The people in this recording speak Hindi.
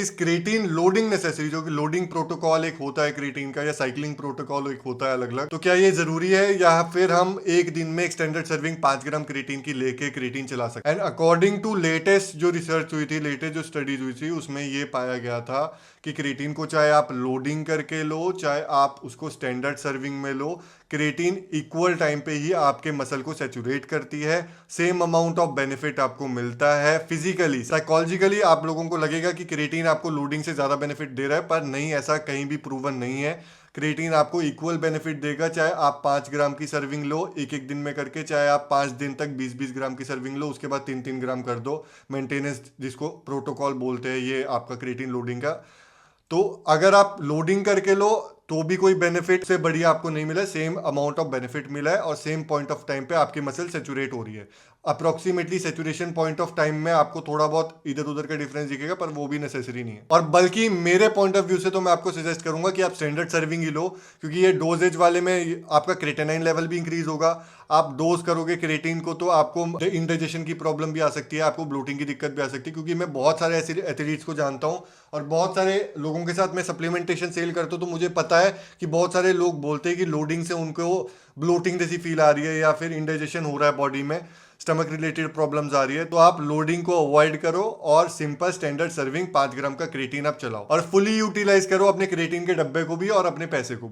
इस क्रिएटिन लोडिंग नेसेसरी, जो कि लोडिंग प्रोटोकॉल एक होता है क्रिएटिन का, या साइक्लिंग प्रोटोकॉल एक होता है अलग अलग, तो क्या ये जरूरी है, या फिर हम एक दिन में एक्सटेंडेड सर्विंग 5 ग्राम क्रिएटिन की लेके क्रिएटिन चला सकते हैं? एंड अकॉर्डिंग टू लेटेस्ट जो रिसर्च हुई थी, लेटेस्ट जो स्टडीज हुई थी, उसमें ये पाया गया था कि क्रिएटिन को चाहे आप लोडिंग करके लो, चाहे आप उसको स्टैंडर्ड सर्विंग में लो, क्रिएटिन इक्वल टाइम पे ही आपके मसल को सैचुरेट करती है। सेम अमाउंट ऑफ बेनिफिट आपको मिलता है। फिजिकली, साइकोलॉजिकली आप लोगों को लगेगा कि क्रिएटिन आपको लोडिंग से ज्यादा बेनिफिट दे रहा है, पर नहीं, ऐसा कहीं भी प्रूवन नहीं है। क्रिएटिन आपको इक्वल बेनिफिट देगा, चाहे आप 5 ग्राम की सर्विंग लो एक एक दिन में करके, चाहे आप 5 दिन तक 20-20 ग्राम की सर्विंग लो, उसके बाद 3-3 ग्राम कर दो। मेंटेनेंस जिसको प्रोटोकॉल बोलते हैं, ये आपका क्रिएटिन लोडिंग का। तो अगर आप लोडिंग करके लो तो भी कोई बेनिफिट से बढ़िया आपको नहीं मिला, सेम अमाउंट ऑफ बेनिफिट मिला है, और सेम पॉइंट ऑफ टाइम पे आपकी मसल सेचुरेट हो रही है। Approximately saturation point of time में आपको थोड़ा बहुत इधर उधर का डिफरेंस दिखेगा, पर वो भी नेसेसरी नहीं है। और बल्कि मेरे पॉइंट ऑफ व्यू से तो मैं आपको सजेस्ट करूंगा कि आप स्टैंडर्ड सर्विंग ही लो, क्योंकि ये डोजेज वाले में आपका क्रिएटिनिन लेवल भी इंक्रीज होगा। आप डोज करोगे क्रिएटिन को तो आपको इंडाइजेशन की प्रॉब्लम भी आ सकती है, आपको ब्लोटिंग की दिक्कत भी आ सकती है, क्योंकि मैं बहुत सारे ऐसे एथलीट्स को जानता हूं और बहुत सारे लोगों के साथ मैं सप्लीमेंटेशन सेल करता हूं, तो मुझे पता है कि बहुत सारे लोग बोलते हैं कि लोडिंग से उनको ब्लोटिंग जैसी फील आ रही है, या फिर इंडाइजेशन हो रहा है बॉडी में, स्टमक रिलेटेड प्रॉब्लम्स आ रही है। तो आप लोडिंग को अवॉइड करो और सिंपल स्टैंडर्ड सर्विंग 5 ग्राम का क्रिएटिन आप चलाओ, और फुली यूटिलाइज करो अपने क्रिएटिन के डब्बे को भी और अपने पैसे को भी।